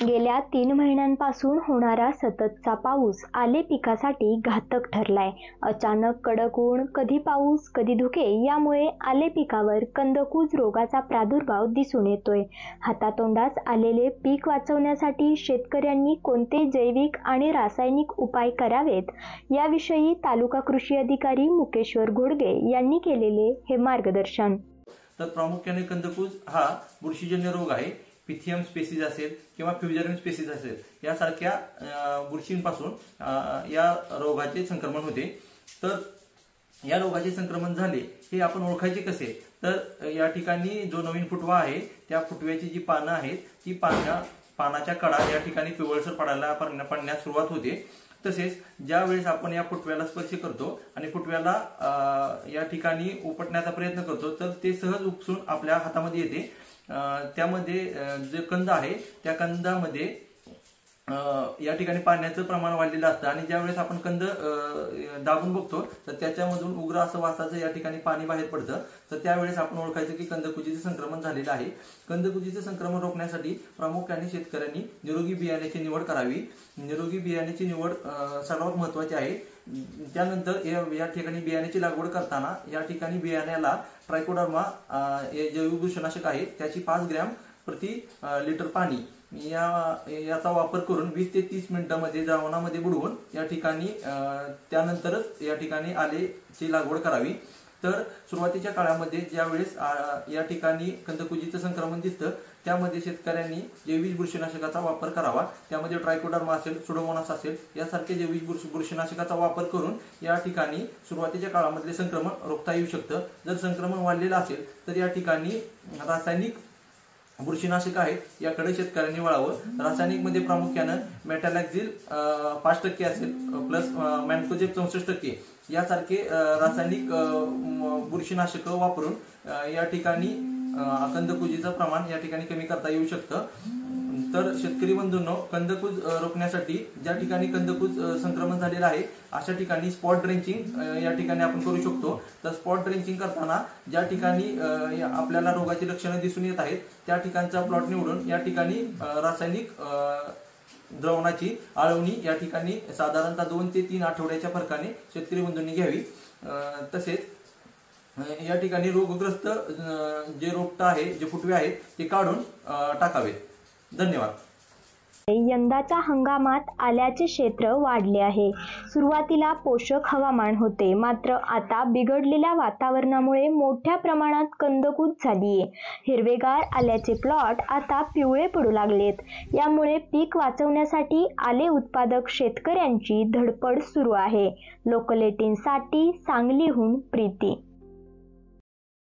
गेल्या 3 महिन्यांपासून होणारा सततचा पाऊस आले पिकासाठी घातक ठरलाय। अचानक कडक ऊन, कधी पाऊस कधी धुके यामुळे आले पिकावर कंदकुज रोगाचा प्रादुर्भाव दिसून येतोय। हातातोंडास आलेले पीक वाचवण्यासाठी शेतकऱ्यांनी कोणते जैविक आणि रासायनिक उपाय करावेत याविषयी तालुका कृषी अधिकारी मुकेश्वर घोडगे यांनी केलेले हे मार्गदर्शन। तर प्रामुख्याने कंदकुज हा बुरशीजन्य रोग आहे। पिथियम स्पेसिस असेल किंवा फ्युजरियम स्पेसिस असेल यासारख्या बुरशींपासून या रोगाचे संक्रमण होते। तर या रोगाचे संक्रमण झाले हे आपण ओळखायचे कसे? तर या ठिकाणी जो नवीन फुटवा आहे त्या फुटव्याची जी पानं आहेत ती पानाच्या कडा या ठिकाणी पिवळसर पडण्यास सुरुवात होते। तसेच ज्या वेळेस आपण या फुटव्याला स्पर्श करतो आणि फुटव्याला या ठिकाणी उपटण्याचा प्रयत्न करतो तर ते सहज उपसून आपल्या हातामध्ये येते। त्यामध्ये जे कंद आहे त्या कंदामध्ये या ठिकाणी पाण्याचं प्रमाण वाढलेलं असतं आणि ज्यावेळेस आपण कंद दाबून बघतो तर त्याच्यामधून उग्र असं वासाचं या ठिकाणी पाणी बाहेर पडतं। तर त्यावेळेस आपण ओळखायचं की कंदकुजीचे संक्रमण झालेलं आहे। कंदकुजीचे संक्रमण रोखण्यासाठी प्रामुख्याने शेतकऱ्यांनी निरोगी बियाण्याची निवड करावी। निरोगी बियाण्याची निवड सर्वात महत्त्वाची आहे। त्यानंतर या ठिकाणी बियाण्याची लागवड करताना या ठिकाणी बियाण्याला ट्रायकोडर्मा जैविक बुरशीनाशक आहे त्याची 5 ग्रॅम प्रति लिटर पाणी याचा वापर करून 20 ते 30 मिनिटांमध्ये द्रावणामध्ये बुडवून या ठिकाणी त्यानंतरच या ठिकाणी आलेची लागवड करावी। तर सुरुवातीच्या काळामध्ये ज्यावेळेस या ठिकाणी कंदकुजीचं संक्रमण दिसतं त्यामध्ये शेतकऱ्यांनी जैविक बुरशीनाशकाचा वापर करावा। त्यामध्ये ट्रायकोडर्मा असेल, सुडोमोनास असेल यासारखे जैविक बुरशीनाशकाचा वापर करून या ठिकाणी सुरुवातीच्या काळामधले संक्रमण रोखता येऊ शकतं। जर संक्रमण वाढलेलं असेल तर या ठिकाणी रासायनिक बुरशीनाशक आहेत याकडे शेतकऱ्यांनी वळावं। रासायनिक मध्ये प्रामुख्याने मेटॅलॅक्झिल 5% असेल प्लस मॅन्कोजेब 64% यासारखे रासायनिक बुरशीनाशक वापरून या ठिकाणी कंदकुजीचं प्रमाण या ठिकाणी कमी करता येऊ शकतं। तर शेतकरी बंधूंनो, कंदकुज रोखण्यासाठी ज्या ठिकाणी कंदकुज संक्रमण झालेलं आहे अशा ठिकाणी स्पॉट ड्रेंचिंग या ठिकाणी आपण करू शकतो। तर स्पॉट ड्रेंचिंग करताना ज्या ठिकाणी आपल्याला रोगाची लक्षणं दिसून येत आहेत त्या ठिकाणचा प्लॉट निवडून या ठिकाणी रासायनिक द्रावणाची आळवणी या ठिकाणी साधारणतः 2 ते 3 आठवड्याच्या फरकाने शेतकरी बंधूंनी घ्यावी। तसेच या ठिकाणी रोगग्रस्त जे रोपट आहे जे फुटवे आहेत ते काढून टाकावेत। धन्यवाद। यंदाच्या हंगामात आल्याचे क्षेत्र वाढले आहे। सुरुवातीला पोषक हवामान होते, मात्र आता बिघडलेल्या वातावरणामुळे मोठ्या प्रमाणात कंदकुज झालीये। हिरवेगार आल्याचे प्लॉट आता पिवळे पडू लागलेत। यामुळे पीक वाचवण्यासाठी आले उत्पादक शेतकऱ्यांची धडपड सुरू आहे। लोकल 18 साठी सांगलीहून प्रीती।